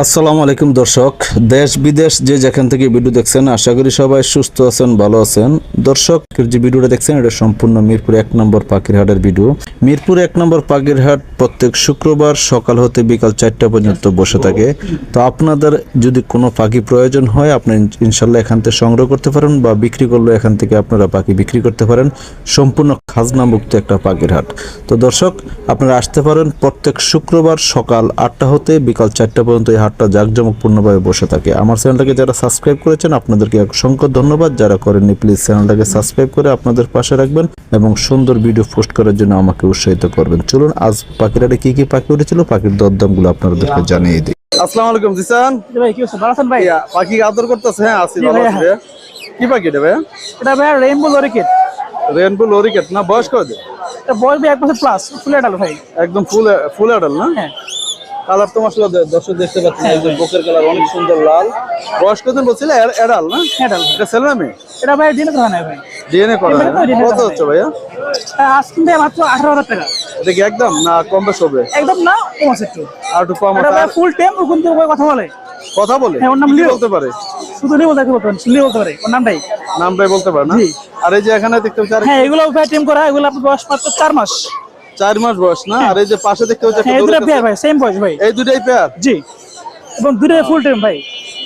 আসসালামু আলাইকুম দর্শক, দেশ বিদেশ যে যেখান থেকে ভিডিও দেখছেন আশা করি সবাই সুস্থ আছেন, ভালো আছেন। দর্শক, যে ভিডিওটা দেখছেন এটা সম্পূর্ণ মিরপুর 1 নম্বর পাখিরহাটের ভিডিও। মিরপুর 1 নম্বর পাখিরহাট প্রত্যেক শুক্রবার সকাল হতে বিকাল 4টা পর্যন্ত বসে থাকে। তো আপনাদের যদি কোনো পাখি প্রয়োজন হয় আপনি ইনশাল্লাহ এখান থেকে সংগ্রহ করতে পারেন বা বিক্রি করলে এখান থেকে আপনারা পাখি বিক্রি করতে পারেন। সম্পূর্ণ খাজনামুক্ত একটা পাখিরহাট। তো দর্শক, আপনারা আসতে পারেন প্রত্যেক শুক্রবার সকাল 8টা হতে বিকাল 4টা পর্যন্ত এই হাটটা জাঁকজমকপূর্ণভাবে বসে থাকে। আমার চ্যানেলটাকে যারা সাবস্ক্রাইব করেছেন আপনাদেরকে অসংখ্য ধন্যবাদ, যারা করেননি প্লিজ চ্যানেলটাকে সাবস্ক্রাইব করে আপনাদের পাশে রাখবেন এবং সুন্দর ভিডিও পোস্ট করার জন্য আমাকে উৎসাহিত করবেন। চলুন আজ পাখিরহাটে কি কি পাখি উঠেছিল পাখির দরদামগুলো আপনাদেরকে জানিয়ে দিই। আসসালামু আলাইকুম জিসান ভাই কি অবস্থা? ভালো আছেন ভাই? পাখি আদর করতেছে। হ্যাঁ আছি, ভালো আছি। কি পাখি এটা ভাই? এটা ভাই রেইনবো লরিকেট। রেনবো লরিকেট না? বয়স কত? এটা বয়স ভাই 1 বছর প্লাস, ফুল অ্যাডাল্ট ভাই। একদম ফুল অ্যাডাল্ট না? হ্যাঁ। কালার তো মাশাআল্লাহ দর্শক দেখতে পাচ্ছেন, একদম বুকের কালার অনেক সুন্দর লাল। বয়স কত বলছিলে? অ্যাডাল্ট না? অ্যাডাল্ট। এটা ছেলে না মেয়ে? এটা ভাই ডিএনএ করা নাই ভাই। ডিএনএ করা হয় না? কত হচ্ছে ভাইয়া? আজকে ভাই মাত্র 18,000 টাকা। এটা কি একদম না কম বেশ হবে? একদম না, কম আছে একটু। আর একটু কম এটা ভাই আছে? ফুল টাইম ওখান থেকে কথা বলে। কথা বলে? হ্যাঁ, ওর নাম কি লিও। বলতে পারে? শুধু লিও বলতে পারে, লিও বলতে পারে। ওর নামটাই। নামটাই বলতে পারে না? জি। আর এই যে এখানে দেখতে পাচ্ছি হ্যাঁ, এগুলো ভাই টাইম করা, এগুলো আপনার বয়স মাত্র 4 মাস। 4 মাস বয়স না? আর এই যে পাশে দেখতে পাচ্ছি হ্যাঁ, একটা এগুলো দড়ি পেয়ার আছে। ভাই, সেম বয়স ভাই। এই দুটাই পেয়ার? জি। এবং দুটোই ফুল টাইম ভাই।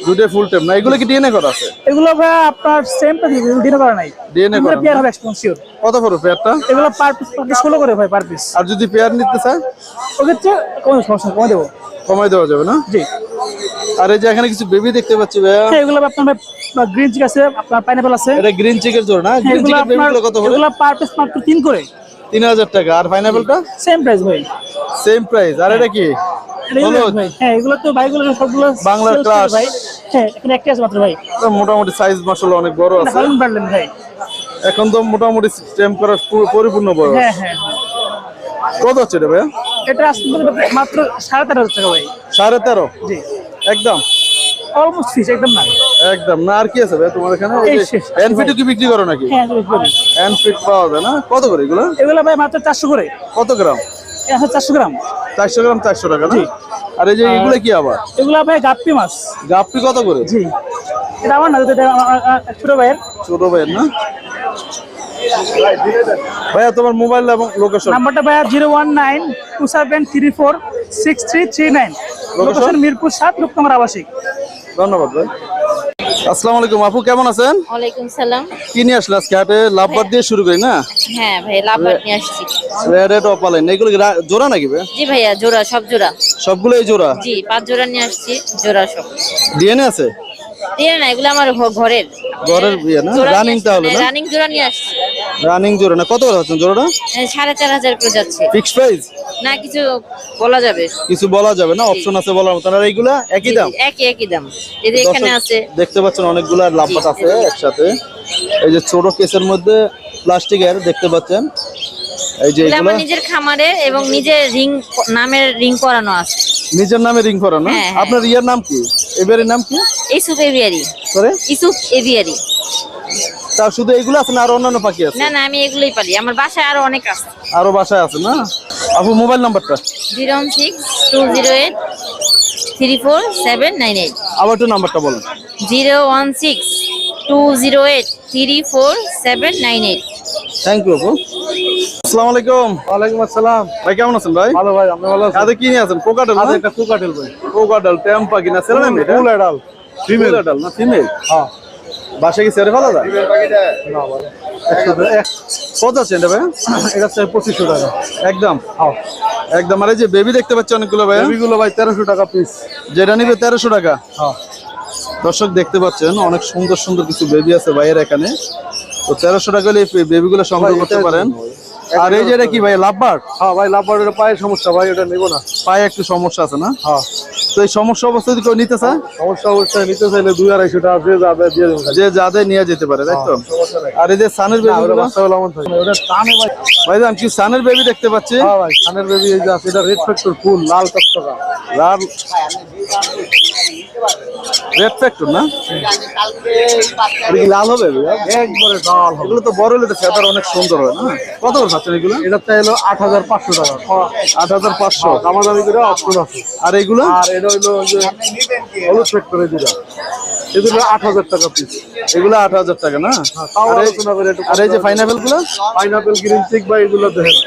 দুটাই ফুল টাইম না? এগুলো কি ডিএনএ করা আছে? এগুলো ভাই আপনার সেম ডিএনএ করা নাই। ডিএনএ করা পেয়ার হবে এক্সপেন্সিভ। কত পড়বে পেয়ারটা? এগুলো পার পিস 16 করে ভাই, পার পিস। আর যদি পেয়ার নিতে চায় ওক্ষেত্রে কোনো সমস্যা নেই, কমে দেবো। কমাই দেওয়া যাবে না? জি। আর এই যে এখানে কিছু বেবি দেখতে পাচ্ছি ভাইয়া, হ্যাঁ, এগুলো আপনার গ্রিন চিক আছে, আপনার পাইনাপল আছে। এটা গ্রিন চিকের জোড়া না? গ্রিন এগুলো চিকের আপনার বেবিগুলো কত করে? এগুলো পার পিস মাত্র 3 করে। 3000 টাকা। আর পাইনাপলটা সেম প্রাইস ভাই। Same price. আর এটা কি? এগুলো ভাই, হ্যাঁ এগুলো তো ভাইগুলো সবগুলো বাংলার sales ক্লাস। ভাই। হ্যাঁ, এখানে একটা আছে মাত্র ভাই। এটা মোটামুটি সাইজ মাশাআল্লাহ অনেক বড় এটা আছে। হলুদ বার্লেন ভাই। এখন তো মোটামুটি স্টেম করার পরিপূর্ণ বয়স। হ্যাঁ হ্যাঁ। কত হচ্ছে এটা ভাইয়া? এটা আসলে মাত্র 13,500 টাকা ভাই। 13.5? জি। একদম অলমোস্ট ফিক্স, একদম না। একদম না? আর কি আছে ভাইয়া তোমার এখানে? এই শেষ। এনফিটও কি বিক্রি করো নাকি? হ্যাঁ, আমি বলি। এনফিট পাওয়া যায় না? কত করে এগুলো? এগুলো ভাই মাত্র 400 করে। কত গ্রাম? এটা আছে 400 গ্রাম। 400 গ্রাম 400 টাকা না? জি। আর এই যে এগুলো কি আবার? এগুলো ভাই গাপ্পি মাছ। গাপ্পি কত করে? জি। এটা আমার না, এটা ছোট ভাইয়ের। ছোট ভাইয়ের না? ভাইয়া তোমার মোবাইল এবং লোকেশন। নাম্বারটা ভাইয়া 01927346339। লোকেশন মিরপুর 7 রূপকামার আবাসিক। ধন্যবাদ ভাই। আসসালামু আলাইকুম আপু, কেমন আছেন? ওয়ালাইকুম সালাম। কি নিয়ে আসলে আজকে হাটে? লাভবার দিয়ে শুরু করি না? হ্যাঁ ভাই, লাভবাট নিয়ে আসছি। রেড অপালাইন এগুলো কি জোড়া নাকি ভাই? জি ভাইয়া, জোড়া, সব জোড়া। সবগুলোই জোড়া? জি, 5 জোড়া নিয়ে আসছি, জোড়া সব। ডিএনএ আছে? দিয়ে না, এগুলো আমার ঘরের ঘরের বিয়ে না? রানিং তাহলে না? রানিং জোড়া নিয়ে আসছি। রানিং জোড়া না? কত করে হচ্ছে জোড়াটা? 4,500 করে যাচ্ছে। Fixed price? না, কিছু বলা যাবে? কিছু বলা যাবে না, অপশন আছে বলার মতো। আর এইগুলা একই দাম? একই দাম। এই যে এখানে দর্শক আছে, দেখতে পাচ্ছেন অনেকগুলা লাভবাট আছে একসাথে। এই যে ছোট কেসের মধ্যে প্লাস্টিকের দেখতে পাচ্ছেন। এই যে এগুলো এগুলা আমার নিজের খামারে এবং নিজের নামের রিং করানো আছে। নিজের নামে রিং করা না? হ্যাঁ, হ্যাঁ। আপনার ইয়ার নাম কি? এবারের নাম কি? ইসুফ এভিয়ারি। করে ইসুফ এভিয়ারি। তার শুধু এইগুলো আছে না আর অন্যান্য পাখি আছে? না না, আমি এগুলোই পালি। আমার বাসায় আরো অনেক আছে। আরো বাসায় আছে না? আপু মোবাইল নাম্বারটা? 016-208-34798। আবার একটু নাম্বারটা বলেন। 016-208-34798। থ্যাংক ইউ আপু। আসসালামু আলাইকুম। ওয়ালাইকুম আসসালাম। ভাই কেমন আছেন ভাই? ভালো ভাই, আপনি ভালো আছেন? কাদের কি নিয়ে আছেন? কোকাটেল না? একটা কুকাটেল ভাই। কোকাটেল টেম পাখি না? ছেলে না মেয়ে? Full adult. ফিমেল অ্যাডাল্ট না? ফিমেল? হ্যাঁ। বাসায় কি ছেড়ে ফেলা যায়? না ভাই। কত আছে এটা ভাই? এটা হচ্ছে 2500 টাকা। একদম হ্যাঁ। একদম। আর এই যে বেবি দেখতে পাচ্ছি অনেকগুলো ভাই, এগুলো ভাই 1300 টাকা পিস। যেটা নিবে 1300 টাকা। হ্যাঁ। দর্শক দেখতে পাচ্ছেন অনেক সুন্দর সুন্দর কিছু বেবি আছে ভাইয়ের এখানে। তো 1300 টাকা হলে বেবিগুলো সংগ্রহ করতে পারেন। আর এই যে এটা কি ভাই, লাভবার্ড? হ্যাঁ ভাই, লাভবার্ডের পায়ের সমস্যা ভাই, এটা নেব না। পায়ে একটু সমস্যা আছে না? হ্যাঁ। তো এই সমস্যা অবস্থা যদি কেউ নিতে চায়, সমস্যা অবস্থায় নিতে চাইলে 200-250 টাকা দিয়ে যাবে, দিয়ে দেবো। যে যাদের নিয়ে যেতে পারে, তাই তো? সমস্যা নাই। আর এই যে সানের বেবি, বাচ্চাগুলো এমন থাকে। ওটা টানে ভাই। ভাইজান কি সানের বেবি দেখতে পাচ্ছি? হ্যাঁ ভাই, কানের বেবি এই যে আছে, এটা রেড ফ্যাক্টর ফুল লাল টকটকা। লাল রেড ফ্যাক্টর না? এটা কি লাল হবে ভাইয়া? একবারে ডাল হবে। এগুলো তো বড় হলে তো ফেদার অনেক সুন্দর হয় না? কত করে পাচ্ছেন এগুলো? এটা চাইলো 8,500 টাকা। 8,500। দামাদামি করে অপশন আছে। আর এগুলো? আর এটা হইলো ওই যে হলুদ ফ্যাক্টরি দুটা, এগুলো 8,000 টাকা পিস। এগুলো 8,000 টাকা না? তাও আর এই- আলোচনা করে একটু আর এই যে পাইনাপেল গুলো? পাইনাপেল গ্রিন চিক বা এগুলো দেখেন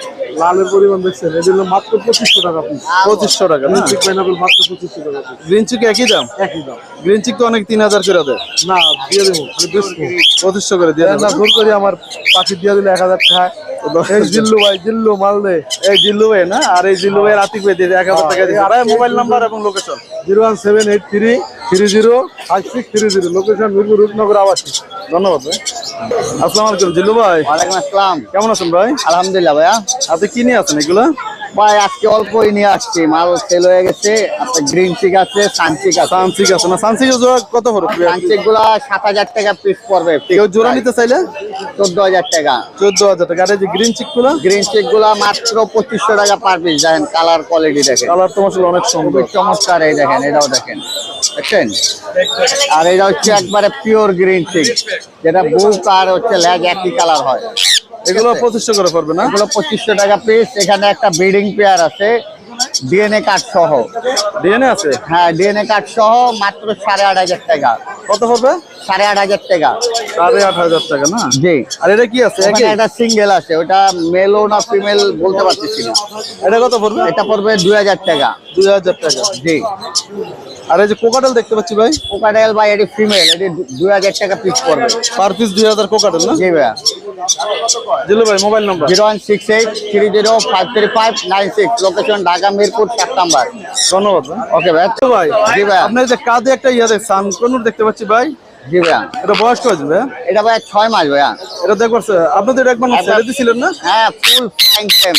লালের পরিমাণ দেখছেন, এগুলো মাত্র 2500 টাকা পিস। 2500 টাকা না? গ্রিন চিক পাইনাপেল মাত্র 2500 টাকা পিস। গ্রিন চিক একই দাম? একই দাম। গ্রিন চিক তো অনেক 3,000 করে দেয়। না দিয়ে দেবো, আমি বেচবো। 2500 করে দিয়ে দেবে না না? জোর করে আমার পাখি দিয়ে দিলে 1,000 টাকা। এই জিল্লু ভাই, জিল্লু মাল দে। এই জিল্লু ভাই না? আর এই জিল্লু ভাই আতিক ভাই দিয়ে 1,000 টাকা দিয়ে ভাই। মোবাইল নাম্বার এবং লোকেশন? 01783305630, লোকেশন মিরপুর রূপনগর আবাসিক। ধন্যবাদ ভাই। আসসালামু আলাইকুম জিল্লু ভাই, ওয়ালাইকুম আসসালাম। কেমন আছেন ভাই? আলহামদুলিল্লাহ ভাইয়া। আপনি কি নিয়ে আছেন এগুলো? ভাই আজকে অল্পই নিয়ে আসছি, মাল সেল হয়ে গেছে। আপনার গ্রিন চিক আছে, সানচিক আছে। সানসিক আছে না? সানসিকের জোড়া কত পড়বে? সানচিক গুলা 7,000 টাকা পিস পড়বে। কেউ জোড়া নিতে চাইলে 14,000 টাকা। 14,000 টাকা। আর এই যে গ্রিন চিক গুলো? গ্রিন চিক গুলা মাত্র 2500 টাকা পার পিস। দেখেন কালার কোয়ালিটি দেখেন, কালার তো আসলে অনেক সুন্দর। খুবই চমৎকার। এই দেখেন, এটাও দেখেন, দেখছেন? আর এটা হচ্ছে একবারে পিওর গ্রিন চিক, যেটা বুক আর হচ্ছে লেগ একই কালার হয়। এগুলো 2500 করে পড়বে না? এগুলো 2500 টাকা পিস। এখানে একটা ব্রিডিং পেয়ার আছে ডিএনএ কার্ড সহ। ডিএনএ আছে? হ্যাঁ, ডিএনএ কার্ড সহ মাত্র 8,500 টাকা। কত পড়বে? 8,500 টাকা। 8,500 টাকা না? জি। আর এটা কি আছে? ওখানে একটা সিঙ্গেল আছে, ওটা মেলও না ফিমেল বলতে পারতেছি না। এটা কত পড়বে? এটা পড়বে 2,000 টাকা। 2,000 টাকা। জি। আর এই যে কোকাটেল দেখতে পাচ্ছি ভাই, কোকাটেল বা এটি ফিমেল, এটি 2,000 টাকা পিস পড়বে। পার পিস 2,000 কোকাটেল না? জি ভাইয়া। জিল্লু ভাই mobile number? 01683053596, location Dhaka Mirpur 7 number. ধন্যবাদ ভাই। ওকে ভাই। তো ভাই, জি ভাইয়া। আপনার যে কাঁধে একটা সানকনুর দেখতে পাচ্ছি ভাই, জি ভাইয়া। এটা বয়স কত ভাই? এটা ভাইয়া 6 মাস ভাইয়া। এটা দেখবার আপনাদের একবার ছেড়ে দিছিলেন না? হ্যাঁ, ফুল ফ্লাইং টাইম।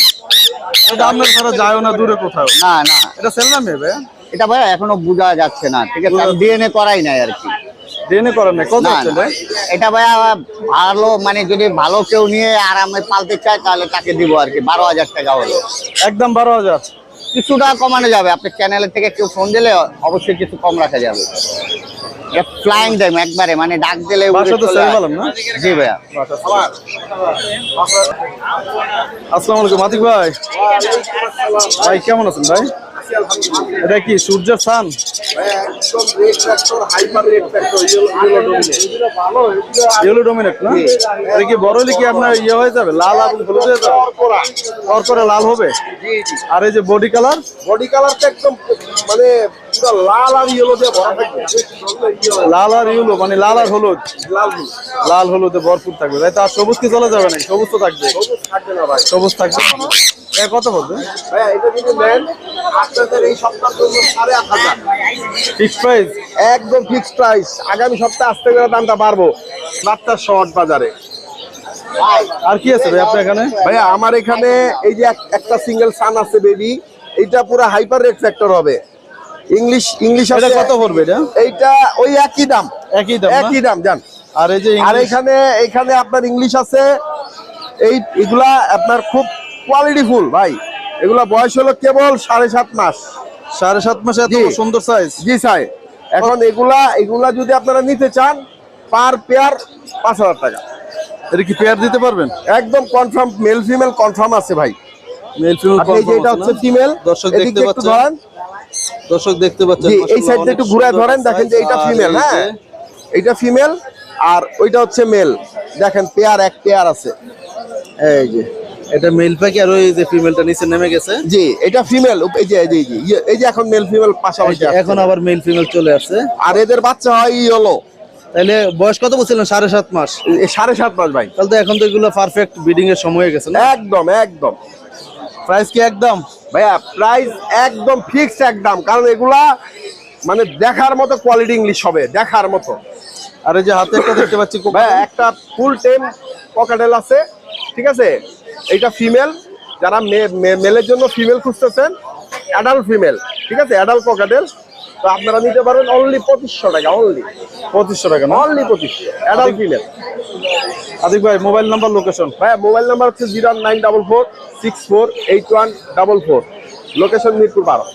এটা আপনার ছাড়া যায় না দূরে কোথাও। না না, এটা ছেলে না মেয়ে ভাই? এটা ভাইয়া এখনো বোঝা যাচ্ছে না, ঠিক আছে? ডিএনএ করাই নাই আর কি। ডিএনএ করেন না? কত না, হচ্ছে না। ভাই? এটা ভাইয়া ভালো, মানে যদি ভালো কেউ নিয়ে আরামে পালতে চায় তাহলে তাকে দিব আর কি। 12,000 টাকা হলো। একদম 12,000। কিছুটা কমানো যাবে, আপনি চ্যানেলের থেকে কেউ ফোন দিলে অবশ্যই কিছু কম রাখা যাবে। ফ্লাইং টাইম একবারে, মানে ডাক দিলে উড়ে বাসা তো চলে সেল আসে। বলেন না? জি ভাইয়া। আসসালামু আলাইকুম আতিক ভাই। ভাই কেমন আছেন ভাই? এটা কি সূর্যের সান? ইয়েলো ডমিনেট না? এটা কি বড় হলে কি আপনার ইয়ে হয়ে যাবে, লাল এবং হলুদ হয়ে যাবে? করে লাল হবে? আর এই যে বডি কালার? বডি কালারটা একদম মানে পুরো লাল আর ইয়েলো দিয়ে ভরা থাকবে। লাল আর ইয়েলো মানে লাল আর হলুদ? লাল হলুদে ভরপুর থাকবে তাই তো? আর সবুজ কি চলে যাবে না? সবুজ তো থাকবে। থাকবে না ভাই। সবুজ থাকবে। কত পড়বে? ভাইয়া এটা যদি নেন আপনাদের এই সপ্তাহের জন্য 8,500 ফিক্সড প্রাইস? একদম ফিক্সড প্রাইস। আগামী সপ্তাহে আসতে গেলে দামটা বাড়বো। বাচ্চা শর্ট বাজারে। আর কি আছে ভাই আপনার এখানে? ভাইয়া আমার এখানে এই যে একটা সিঙ্গেল সান আছে বেবি, এটা পুরো হাইপার রেড ফ্যাক্টর হবে। ইংলিশ এটা আছে। কত পড়বে এটা? এইটা ওই একই দাম। একই দাম না? একই দাম জান। আর এই যে আর ইংলিশ? এখানে আপনার ইংলিশ আছে। এগুলা আপনার খুব কোয়ালিটি ফুল ভাই। এগুলা বয়স হলো কেবল 7.5 মাস। 7.5 মাসে এত জি। সুন্দর সাইজ? জি স্যার। এখন এগুলা যদি আপনারা নিতে চান পার পেয়ার 5,000 টাকা। এটা কি পেয়ার দিতে পারবেন? একদম কনফার্ম, মেল ফিমেল কনফার্ম আছে ভাই। মেল ফিমেল আপনি এই যে এটা হচ্ছে ফিমেল, দর্শক এদিক দেখতে দিয়ে একটু পাচ্ছেন? ধরেন। দর্শক দেখতে পাচ্ছেন জি, এই মাশাআল্লাহ, সাইডটা একটু অনেক ঘুরে সুন্দর ধরেন, দেখেন যে size। এটা আর ফিমেল। এই হ্যাঁ, যে এটা ফিমেল আর ওইটা হচ্ছে মেল। দেখেন পেয়ার, এক পেয়ার আছে। এই যে এটা মেল পাখি আর ওই যে ফিমেলটা নিচে নেমে গেছে। জি, এটা ফিমেল। এই যে এখন মেল ফিমেল পাশাপাশি আছে। এখন আবার মেল ফিমেল চলে আসছে। আর এদের বাচ্চা হয় হলো তাহলে বয়স কত বলছিলেন? 7.5 মাস। 7.5 মাস ভাই। তাহলে তো এখন তো এগুলো পারফেক্ট ব্রিডিং এর সময় হয়ে গেছে না? একদম একদম। প্রাইস কি একদম? ভাইয়া প্রাইস একদম ফিক্সড একদম, কারণ এগুলা মানে দেখার মতো কোয়ালিটি ইংলিশ হবে, দেখার মতো। আর এই যে হাতে একটা দেখতে পাচ্ছি ভাইয়া একটা ফুল টেম ককাটেল আছে, ঠিক আছে? এইটা ফিমেল। যারা মেলের জন্য ফিমেল খুঁজতেছেন, অ্যাডাল্ট ফিমেল, ঠিক আছে? অ্যাডাল্ট ককাটেল, তো আপনারা নিতে পারবেন অনলি 2500 টাকা। অনলি 2500 টাকা না? Only 2500 adult female. আদিক ভাই মোবাইল নাম্বার, লোকেশন? ভাইয়া মোবাইল নাম্বার হচ্ছে 09444648144, লোকেশন মিরপুর 12।